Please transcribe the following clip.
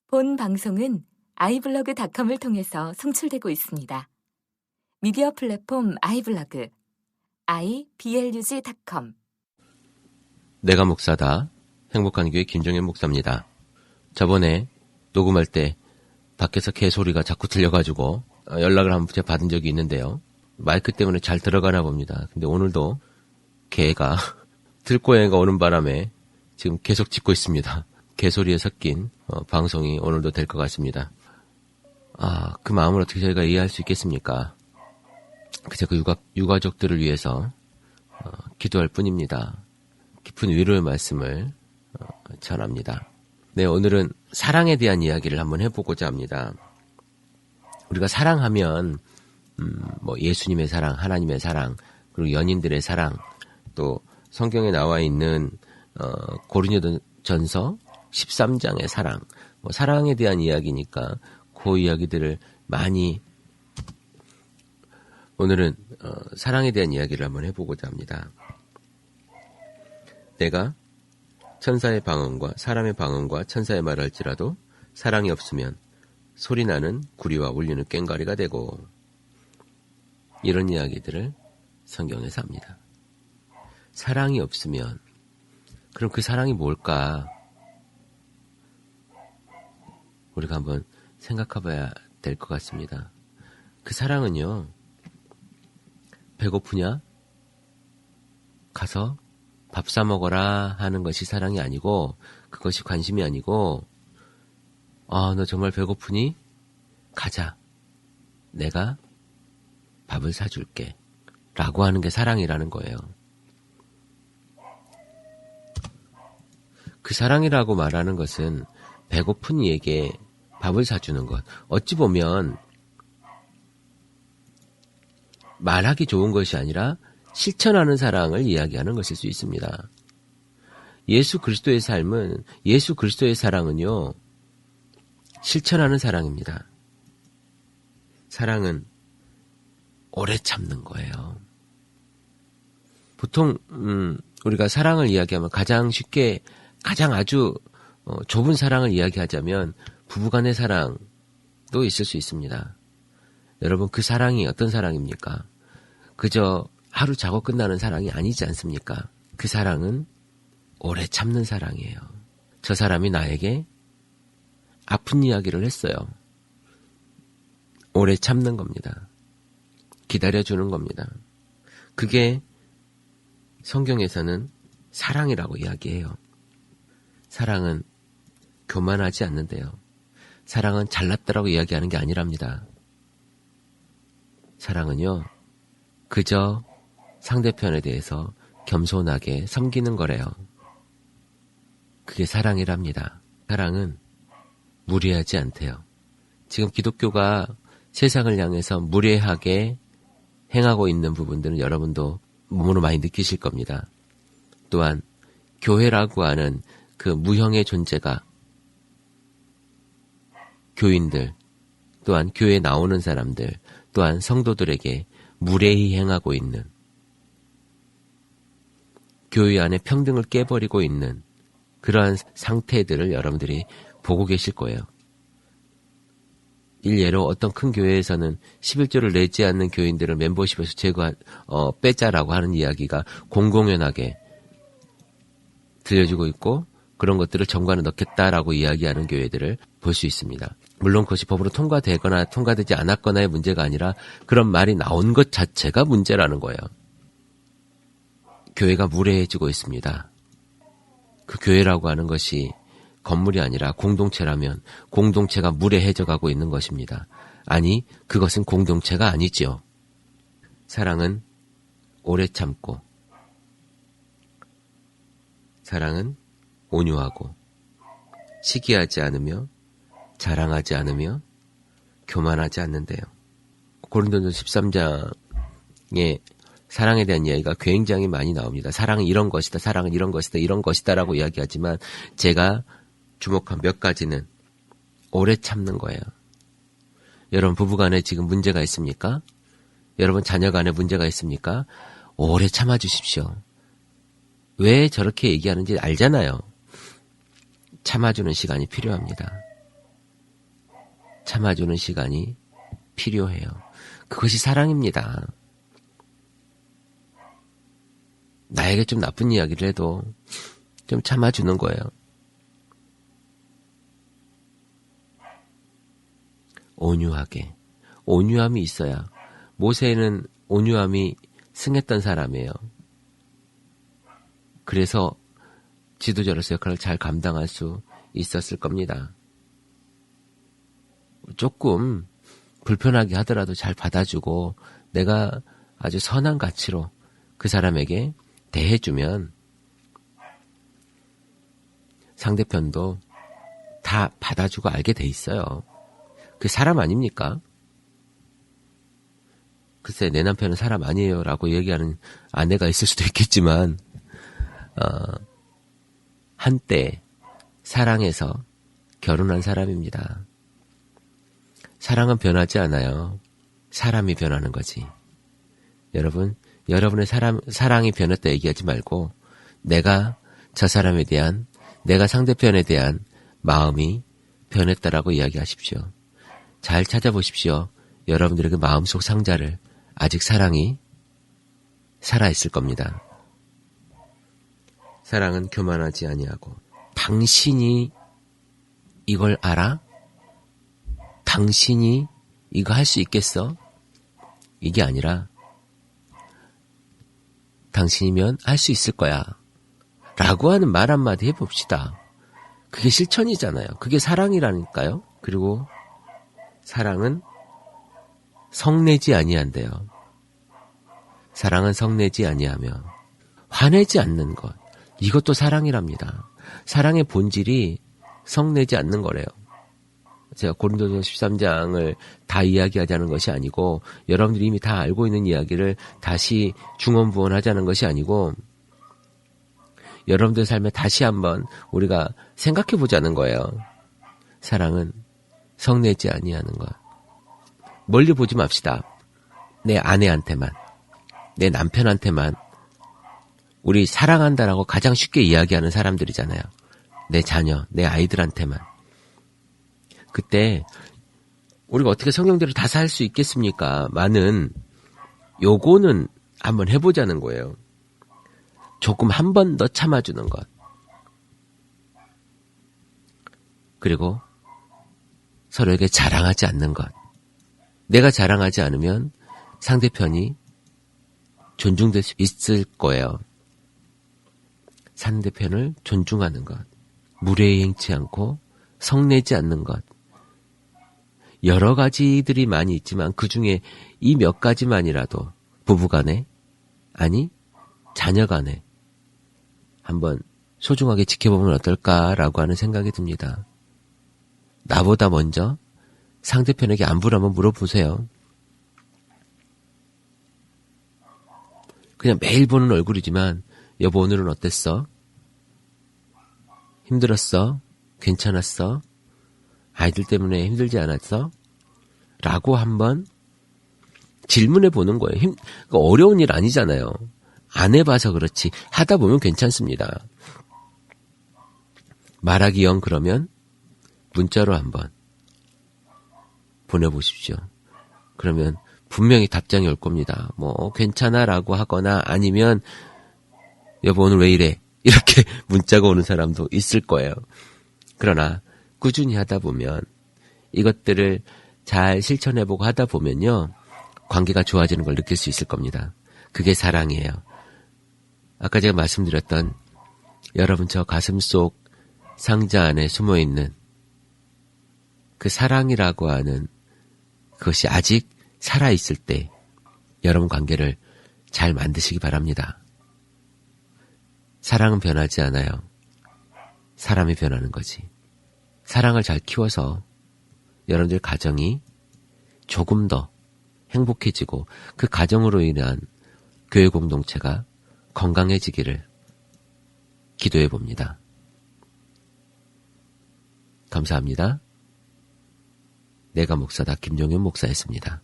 본 방송은 iblog.com을 통해서 송출되고 있습니다. 미디어 플랫폼 iblog, iblog.com. 내가 목사다. 행복한 교회 김종현 목사입니다. 저번에 녹음할 때 밖에서 개 소리가 자꾸 들려가지고 연락을 한번 제가 받은 적이 있는데요. 마이크 때문에 잘 들어가나 봅니다. 근데 오늘도 개가 들고양이가 오는 바람에 지금 계속 짖고 있습니다. 개소리에 섞인 방송이 오늘도 될 것 같습니다. 그 마음을 어떻게 저희가 이해할 수 있겠습니까? 그저 그 유가족들을 위해서 기도할 뿐입니다. 깊은 위로의 말씀을 전합니다. 네, 오늘은 사랑에 대한 이야기를 한번 해보고자 합니다. 우리가 사랑하면 예수님의 사랑, 하나님의 사랑, 그리고 연인들의 사랑, 또 성경에 나와 있는 고린도전서 13장의 사랑, 사랑에 대한 이야기니까 그 이야기들을 많이 오늘은 사랑에 대한 이야기를 한번 해보고자 합니다. 내가 천사의 방언과 사람의 방언과 천사의 말을 할지라도 사랑이 없으면 소리나는 구리와 울리는 꽹과리가 되고, 이런 이야기들을 성경에서 합니다. 사랑이 없으면 그럼 그 사랑이 뭘까? 우리가 한번 생각해 봐야 될 것 같습니다. 그 사랑은요, 배고프냐? 가서 밥 사 먹어라 하는 것이 사랑이 아니고, 그것이 관심이 아니고, 너 정말 배고프니? 가자. 내가 밥을 사줄게. 라고 하는 게 사랑이라는 거예요. 그 사랑이라고 말하는 것은 배고픈 이에게 밥을 사주는 것. 어찌 보면 말하기 좋은 것이 아니라 실천하는 사랑을 이야기하는 것일 수 있습니다. 예수 그리스도의 삶은, 예수 그리스도의 사랑은요, 실천하는 사랑입니다. 사랑은 오래 참는 거예요. 보통 우리가 사랑을 이야기하면 가장 쉽게, 가장 아주 좁은 사랑을 이야기하자면 부부간의 사랑도 있을 수 있습니다. 여러분, 그 사랑이 어떤 사랑입니까? 그저 하루 자고 끝나는 사랑이 아니지 않습니까? 그 사랑은 오래 참는 사랑이에요. 저 사람이 나에게 아픈 이야기를 했어요. 오래 참는 겁니다. 기다려주는 겁니다. 그게 성경에서는 사랑이라고 이야기해요. 사랑은 교만하지 않는데요. 사랑은 잘났다라고 이야기하는 게 아니랍니다. 사랑은요, 그저 상대편에 대해서 겸손하게 섬기는 거래요. 그게 사랑이랍니다. 사랑은 무례하지 않대요. 지금 기독교가 세상을 향해서 무례하게 행하고 있는 부분들은 여러분도 몸으로 많이 느끼실 겁니다. 또한 교회라고 하는 그 무형의 존재가, 교인들, 또한 교회에 나오는 사람들, 또한 성도들에게 무례히 행하고 있는, 교회 안에 평등을 깨버리고 있는 그러한 상태들을 여러분들이 보고 계실 거예요. 일례로 어떤 큰 교회에서는 11조를 내지 않는 교인들을 멤버십에서 빼자라고 하는 이야기가 공공연하게 들려주고 있고, 그런 것들을 정관에 넣겠다라고 이야기하는 교회들을 볼 수 있습니다. 물론 그것이 법으로 통과되거나 통과되지 않았거나의 문제가 아니라 그런 말이 나온 것 자체가 문제라는 거예요. 교회가 무례해지고 있습니다. 그 교회라고 하는 것이 건물이 아니라 공동체라면 공동체가 무례해져 가고 있는 것입니다. 아니, 그것은 공동체가 아니지요. 사랑은 오래 참고, 사랑은 온유하고, 시기하지 않으며, 자랑하지 않으며, 교만하지 않는데요. 고린도전서 13장에 사랑에 대한 이야기가 굉장히 많이 나옵니다. 사랑은 이런 것이다, 사랑은 이런 것이다, 이런 것이다라고 이야기하지만 제가 주목한 몇 가지는 오래 참는 거예요. 여러분, 부부간에 지금 문제가 있습니까? 여러분, 자녀간에 문제가 있습니까? 오래 참아주십시오. 왜 저렇게 얘기하는지 알잖아요. 참아주는 시간이 필요합니다. 참아주는 시간이 필요해요. 그것이 사랑입니다. 나에게 좀 나쁜 이야기를 해도 좀 참아주는 거예요. 온유하게. 온유함이 있어야. 모세는 온유함이 승했던 사람이에요. 그래서 지도자로서 역할을 잘 감당할 수 있었을 겁니다. 조금 불편하게 하더라도 잘 받아주고 내가 아주 선한 가치로 그 사람에게 대해주면 상대편도 다 받아주고 알게 돼 있어요. 그 사람 아닙니까? 글쎄 내 남편은 사람 아니에요 라고 얘기하는 아내가 있을 수도 있겠지만 한때 사랑해서 결혼한 사람입니다. 사랑은 변하지 않아요. 사람이 변하는 거지. 여러분, 여러분의 사랑이 변했다 얘기하지 말고 내가 저 사람에 대한, 내가 상대편에 대한 마음이 변했다라고 이야기하십시오. 잘 찾아보십시오. 여러분들에게 마음속 상자를 아직 사랑이 살아있을 겁니다. 사랑은 교만하지 아니하고 당신이 이걸 알아? 당신이 이거 할 수 있겠어? 이게 아니라 당신이면 할 수 있을 거야 라고 하는 말 한마디 해봅시다. 그게 실천이잖아요. 그게 사랑이라니까요. 그리고 사랑은 성내지 아니한대요. 사랑은 성내지 아니하며 화내지 않는 것, 이것도 사랑이랍니다. 사랑의 본질이 성내지 않는 거래요. 제가 고린도서 13장을 다 이야기하자는 것이 아니고 여러분들이 이미 다 알고 있는 이야기를 다시 중언부언하자는 것이 아니고 여러분들 삶에 다시 한번 우리가 생각해 보자는 거예요. 사랑은 성내지 아니하는 것. 멀리 보지 맙시다. 내 아내한테만, 내 남편한테만 우리 사랑한다라고 가장 쉽게 이야기하는 사람들이잖아요. 내 자녀, 내 아이들한테만. 그때 우리가 어떻게 성경대로 다 살 수 있겠습니까? 많은 요거는 한번 해보자는 거예요. 조금 한 번 더 참아주는 것. 그리고 서로에게 자랑하지 않는 것. 내가 자랑하지 않으면 상대편이 존중될 수 있을 거예요. 상대편을 존중하는 것. 무례히 행치 않고 성내지 않는 것. 여러 가지들이 많이 있지만 그 중에 이 몇 가지만이라도 부부간에, 아니 자녀간에 한번 소중하게 지켜보면 어떨까라고 하는 생각이 듭니다. 나보다 먼저 상대편에게 안부를 한번 물어보세요. 그냥 매일 보는 얼굴이지만 여보 오늘은 어땠어? 힘들었어? 괜찮았어? 아이들 때문에 힘들지 않았어? 라고 한번 질문해 보는 거예요. 어려운 일 아니잖아요. 안 해봐서 그렇지 하다 보면 괜찮습니다. 말하기 영 그러면 문자로 한번 보내보십시오. 그러면 분명히 답장이 올 겁니다. 뭐 괜찮아 라고 하거나 아니면 여보 오늘 왜 이래? 이렇게 문자가 오는 사람도 있을 거예요. 그러나 꾸준히 하다 보면 이것들을 잘 실천해보고 하다 보면요. 관계가 좋아지는 걸 느낄 수 있을 겁니다. 그게 사랑이에요. 아까 제가 말씀드렸던 여러분 저 가슴속 상자 안에 숨어있는 그 사랑이라고 하는 그것이 아직 살아있을 때 여러분 관계를 잘 만드시기 바랍니다. 사랑은 변하지 않아요. 사람이 변하는 거지. 사랑을 잘 키워서 여러분들 가정이 조금 더 행복해지고 그 가정으로 인한 교회 공동체가 건강해지기를 기도해 봅니다. 감사합니다. 내가 목사다 김종현 목사였습니다.